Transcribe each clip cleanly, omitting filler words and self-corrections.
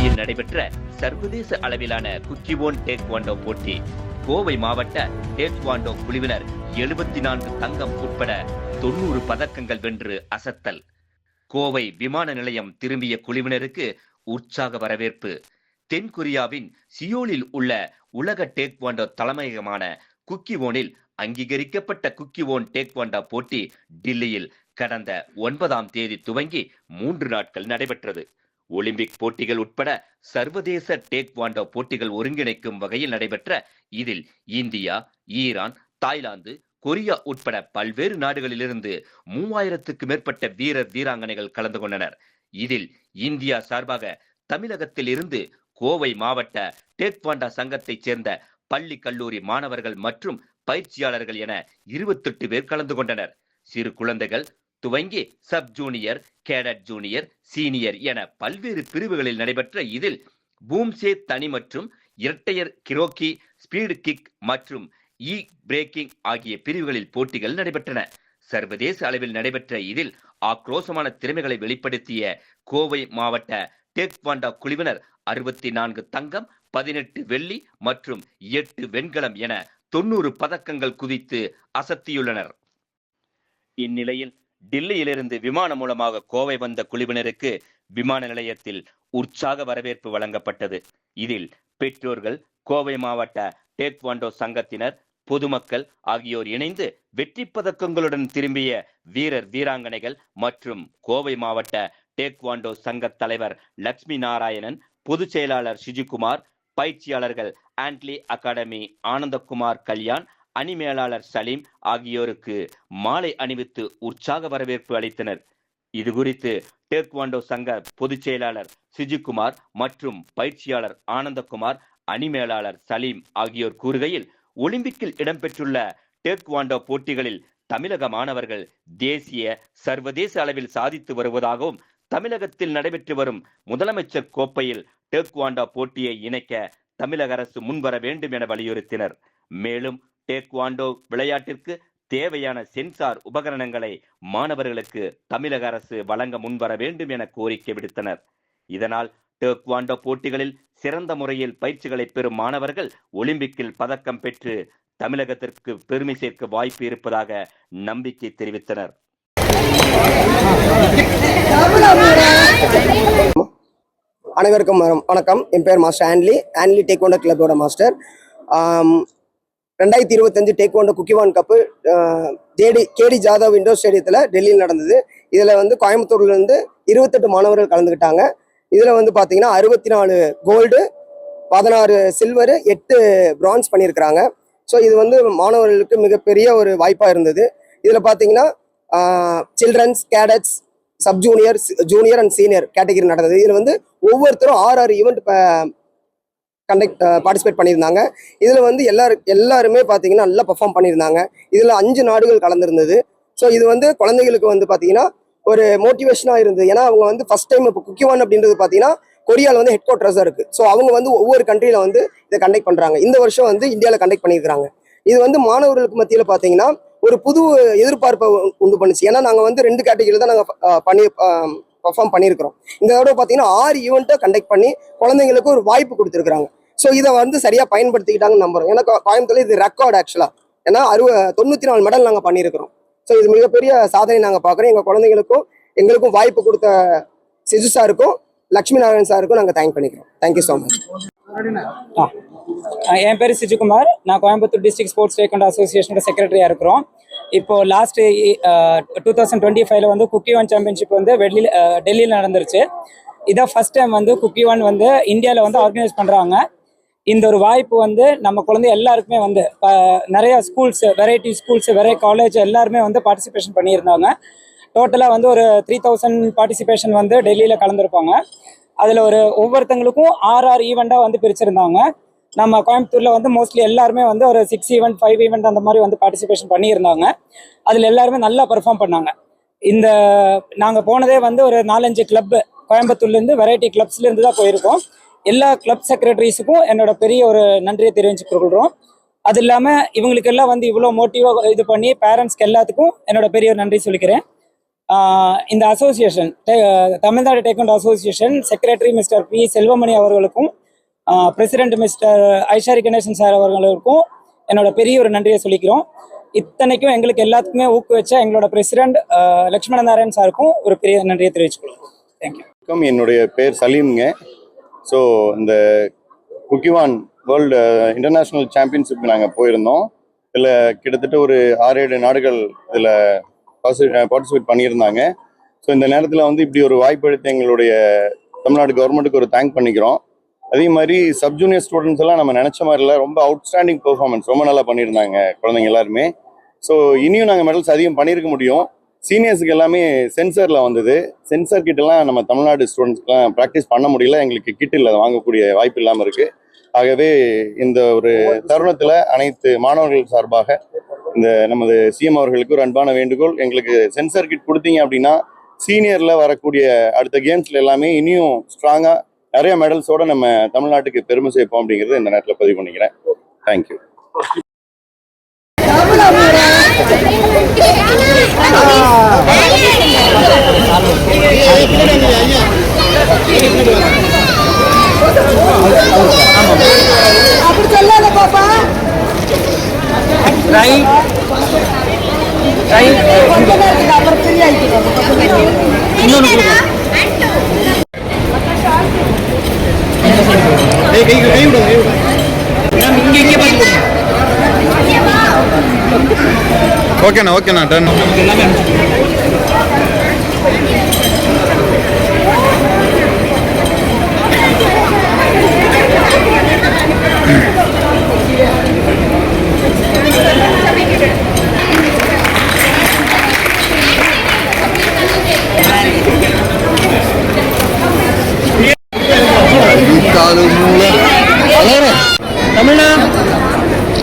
டில்லியில் நடைபெற்ற சர்வதேச அளவிலான குக்கிவோன் டேக்வாண்டோ போட்டி. கோவை மாவட்ட டேக்வாண்டோ குழுவினர் 74 தங்கம் உட்பட 90 பதக்கங்கள் வென்று அசத்தல். கோவை விமான நிலையம் திரும்பிய குழுவினருக்கு உற்சாக வரவேற்பு. தென்கொரியாவின் சியோலில் உள்ள உலக டேக்வாண்டோ தலைமையகமான குக்கிவோனில் அங்கீகரிக்கப்பட்ட குக்கிவோன் டேக்வாண்டோ போட்டி டில்லியில் கடந்த 9ஆம் தேதி துவங்கி 3 நாட்கள் நடைபெற்றது. ஒலிம்பிக் போட்டிகள் உட்பட சர்வதேச டேக்வாண்டோ போட்டிகள் ஒருங்கிணைக்கும் வகையில் நடைபெற்ற இதில் இந்தியா, ஈரான், தாய்லாந்து, கொரியா உட்பட பல்வேறு நாடுகளிலிருந்து 3000க்கும் மேற்பட்ட வீரர் வீராங்கனைகள் கலந்து கொண்டனர். இதில் இந்தியா சார்பாக தமிழகத்தில் இருந்து கோவை மாவட்ட டேக்வாண்டோ சங்கத்தைச் சேர்ந்த பள்ளி கல்லூரி மாணவர்கள் மற்றும் பயிற்சியாளர்கள் என 28 பேர் கலந்து கொண்டனர். சிறு குழந்தைகள் துவங்கி sub junior, cadet junior, senior என பல்வேறு பிரிவுகளில் நடைபெற்ற இதில் பூம்சே தனி மற்றும் இரட்டையர் கிரோக்கி, ஸ்பீடு கிக் மற்றும் பிரேக்கிங் ஆகிய பிரிவுகளில் போட்டிகள் நடைபெற்றன. சர்வதேச அளவில் நடைபெற்ற இதில் ஆக்ரோஷமான திறமைகளை வெளிப்படுத்திய கோவை மாவட்ட டேக்வாண்டோ குழுவினர் 64 தங்கம், 18 வெள்ளி மற்றும் 8 வெண்கலம் என 90 பதக்கங்கள் குவித்து அசத்தியுள்ளனர். இந்நிலையில் டில்லியிலிருந்து விமானம் மூலமாக கோவை வந்த குழுவினருக்கு விமான நிலையத்தில் உற்சாக வரவேற்பு வழங்கப்பட்டது. இதில் பெற்றோர்கள், கோவை மாவட்ட டேக்வாண்டோ சங்கத்தினர், பொதுமக்கள் ஆகியோர் இணைந்து வெற்றி பதக்கங்களுடன் திரும்பிய வீரர் வீராங்கனைகள் மற்றும் கோவை மாவட்ட டேக்வாண்டோ சங்க தலைவர் லட்சுமி நாராயணன், பொதுச் செயலாளர் சுஜிகுமார், பயிற்சியாளர்கள் ஆண்ட்லி அகாடமி ஆனந்தகுமார் கல்யாண், அணி மேலாளர் சலீம் ஆகியோருக்கு மாலை அணிவித்து உற்சாக வரவேற்பு அளித்தனர். இது குறித்து டேக்வாண்டோ சங்க பொதுச் செயலாளர் சுஜிகுமார் மற்றும் பயிற்சியாளர் ஆனந்தகுமார், அணி மேலாளர் சலீம் ஆகியோர் கூறுகையில், ஒலிம்பிக்கில் இடம்பெற்றுள்ள டேக்வாண்டோ போட்டிகளில் தமிழக மாணவர்கள் தேசிய, சர்வதேச அளவில் சாதித்து வருவதாகவும், தமிழகத்தில் நடைபெற்று வரும் முதலமைச்சர் கோப்பையில் டேக்வாண்டோ போட்டியை இணைக்க தமிழக அரசு முன்வர வேண்டும் என வலியுறுத்தினர். மேலும் டேக்வாண்டோ விளையாட்டிற்கு தேவையான சென்சார் உபகரணங்களை மாணவர்களுக்கு தமிழக அரசு வழங்க முன்வர வேண்டும் என கோரிக்கை விடுத்தனர். இதனால் டேக்வாண்டோ போட்டிகளில் சிறந்த முறையில் பயிற்சிகளை பெறும் மாணவர்கள் ஒலிம்பிக்கில் பதக்கம் பெற்று தமிழகத்திற்கு பெருமை சேர்க்க வாய்ப்பு இருப்பதாக நம்பிக்கை தெரிவித்தனர். அனைவருக்கும் வணக்கம். என் பேர் மாஸ்டர் ஆன்லி டேக்வாண்டோ கிளப்போட master. 2025 taekwondo Kukkiwon cup K D Jadhav indoor ஸ்டேடியத்தில் டெல்லியில் நடந்தது. இதில் கோயம்புத்தூர்லேருந்து 28 மாணவர்கள் கலந்துக்கிட்டாங்க. இதில் பார்த்தீங்கன்னா 64 கோல்டு, 16 சில்வரு, 8 பிரான்ஸ் பண்ணியிருக்கிறாங்க. ஸோ இது மாணவர்களுக்கு மிகப்பெரிய ஒரு வாய்ப்பாக இருந்தது. இதில் பார்த்தீங்கன்னா childrens, cadets, sub junior, junior and senior category நடந்தது. இதில் ஒவ்வொருத்தரும் 6 ஈவெண்ட் பார்ட்டிசிபேட் பண்ணியிருந்தாங்க. இதில் எல்லாருமே பார்த்தீங்கன்னா நல்லா பெர்ஃபார்ம் பண்ணியிருந்தாங்க. இதில் 5 நாடுகள் கலந்துருந்தது. ஸோ இது குழந்தைகளுக்கு பார்த்தீங்கன்னா ஒரு மோட்டிவேஷனாக இருந்தது. ஏன்னா அவங்க ஃபர்ஸ்ட் டைம் இப்போ குக்கிவான் அப்படின்றது பார்த்தீங்கன்னா கொரியாவில் ஹெட் குவார்ட்டர்ஸாக இருக்குது. ஸோ அவங்க ஒவ்வொரு கண்ட்ரியில் இதை கண்டக்ட் பண்ணுறாங்க. இந்த வருஷம் இந்தியாவில் கண்டக்ட் பண்ணியிருக்கிறாங்க. இது மாணவர்களுக்கு மத்தியில் பார்த்தீங்கன்னா ஒரு புது எதிர்பார்ப்பை உண்டு பண்ணுச்சு. ஏன்னா நாங்கள் 2 கேட்டகரியில் தான் நாங்கள் பெர்ஃபார்ம் பண்ணியிருக்கிறோம். இந்த தடவை பார்த்தீங்கன்னா 6 ஈவெண்ட்டை கண்டக்ட் பண்ணி குழந்தைங்களுக்கு ஒரு வாய்ப்பு கொடுத்துருக்குறாங்க. ஸோ இதை சரியாக பயன்படுத்திக்கிட்டாங்கன்னு நம்புகிறோம். ஏன்னா கோயம்புத்தூர் இது ரெக்கார்டு ஆக்சுவலாக. ஏன்னா 94 மெடல் நாங்கள் பண்ணியிருக்கிறோம். ஸோ இது மிகப்பெரிய சாதனை நாங்கள் பார்க்குறோம். எங்கள் குழந்தைங்களுக்கும் எங்களுக்கும் வாய்ப்பு கொடுத்த சிஜு சாருக்கும் லட்சுமி நாராயணன் சாருக்கும் நாங்கள் தேங்க் பண்ணிக்கிறோம். Thank you so much. என் பேர் சிஜுகுமார். நான் கோயம்புத்தூர் டிஸ்ட்ரிக்ட் ஸ்போர்ட்ஸ் டேக்வாண்டோ அசோசியேஷனோட செக்ரட்டரியாக இருக்கிறோம். இப்போ லாஸ்ட் 2025 குக்கிவான் சாம்பியன்ஷிப் டெல்லியில் நடந்துருச்சு. இதான் ஃபர்ஸ்ட் டைம் குக்கிவான் இந்தியாவில் ஆர்கனைஸ் பண்ணுறாங்க. இந்த ஒரு வாய்ப்பு நம்ம குழந்தை எல்லாருக்குமே நிறைய schools, variety schools, variety college எல்லாருமே பார்ட்டிசிபேஷன் பண்ணியிருந்தாங்க. டோட்டலாக ஒரு 3000 பார்ட்டிசிபேஷன் டெல்லியில் கலந்துருப்பாங்க. அதில் ஒவ்வொருத்தங்களுக்கும் 6 ஈவெண்ட்டாக பிரிச்சிருந்தாங்க. நம்ம கோயம்புத்தூரில் மோஸ்ட்லி எல்லாருமே ஒரு 6 ஈவெண்ட், 5 ஈவெண்ட் அந்த மாதிரி பார்ட்டிசிபேஷன் பண்ணியிருந்தாங்க. அதில் எல்லாருமே நல்லா பெர்ஃபார்ம் பண்ணாங்க. நாங்கள் போனதே ஒரு 4-5 கிளப் கோயம்புத்தூர்லேருந்து வெரைட்டி கிளப்ஸ்லேருந்து தான் போயிருக்கோம். எல்லா கிளப் செக்ரட்டரிஸுக்கும் என்னோட பெரிய ஒரு நன்றியை தெரிவிச்சுக்கொள்கிறோம். அது இல்லாமல் இவங்களுக்கெல்லாம் இவ்வளோ மோட்டிவாக இது பண்ணி பேரண்ட்ஸ்க்கு எல்லாத்துக்கும் என்னோட பெரிய நன்றி சொல்லிக்கிறேன். இந்த association Tamil Nadu taekwondo association secretary mister P Selvamani அவர்களுக்கும் president mister Ishari Ganesan sir அவர்களுக்கும் என்னோட பெரிய ஒரு நன்றியை சொல்லிக்கிறோம். இத்தனைக்கும் எங்களுக்கு எல்லாத்துக்குமே ஊக்குவிச்ச எங்களோட பிரசிடென்ட் லட்சுமண நாராயண் சாருக்கும் ஒரு பெரிய நன்றியை தெரிவிச்சுக்கிறோம். தேங்க்யூ. என்னுடைய பேர் சலீம்ங்க. ஸோ இந்த குக்கிவான் வேர்ல்டு இன்டர்நேஷ்னல் சாம்பியன்ஷிப் நாங்கள் போயிருந்தோம். இதில் கிட்டத்தட்ட ஒரு 6-7 நாடுகள் இதில் பார்ட்டிசிபேட் பண்ணியிருந்தாங்க. ஸோ இந்த நேரத்தில் வந்து இப்படி ஒரு வாய்ப்பு அளித்த எங்களுடைய தமிழ்நாடு கவர்மெண்ட்டுக்கு ஒரு தேங்க் பண்ணிக்கிறோம். அதே மாதிரி சப் ஜூனியர் ஸ்டூடெண்ட்ஸ் எல்லாம் நம்ம நினச்ச மாதிரில ரொம்ப அவுட்ஸ்டாண்டிங் பெர்ஃபார்மன்ஸ் ரொம்ப நல்லா பண்ணியிருந்தாங்க குழந்தைங்க எல்லாருமே. ஸோ இனியும் நாங்கள் மெடல்ஸ் அதிகம் பண்ணியிருக்க முடியும். சீனியர்ஸுக்கு எல்லாமே சென்சரில் வந்தது. சென்சர் கிட்டலாம் நம்ம தமிழ்நாடு ஸ்டூடெண்ட்ஸ்க்குலாம் ப்ராக்டிஸ் பண்ண முடியல. எங்களுக்கு கிட் இல்லை, வாங்கக்கூடிய வாய்ப்பு இல்லாமல் இருக்குது. ஆகவே இந்த ஒரு தருணத்தில் அனைத்து மாணவர்கள் சார்பாக இந்த நமது சிஎம் அவர்களுக்கு ஒரு அன்பான வேண்டுகோள். எங்களுக்கு சென்சர் கிட் கொடுத்தீங்க அப்படின்னா சீனியரில் வரக்கூடிய அடுத்த கேம்ஸில் எல்லாமே இனியும் ஸ்ட்ராங்காக நிறைய மெடல்ஸோட நம்ம தமிழ்நாட்டுக்கு பெருமை சேர்ப்போம் அப்படிங்கிறது இந்த நேரத்தில் பதிவு பண்ணிக்கிறேன். தேங்க்யூ. அப்படி சொல்லாத பாப்பா. கொஞ்ச நேரத்துக்கு அப்புறம் ஃப்ரீ ஆகிட்டு ஓகேண்ணா டன்.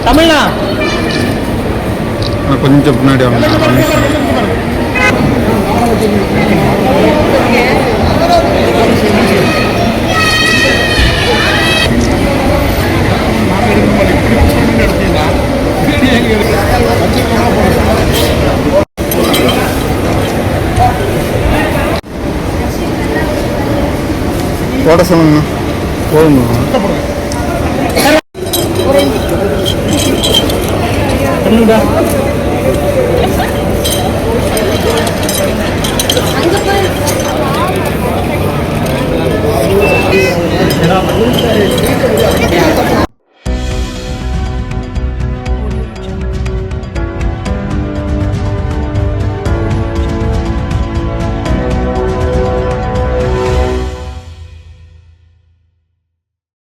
தமிழ்னா கொஞ்சம் பின்னாடி போட சொல்லுங்கண்ணா. போதுங்கண்ணா. அங்க போய்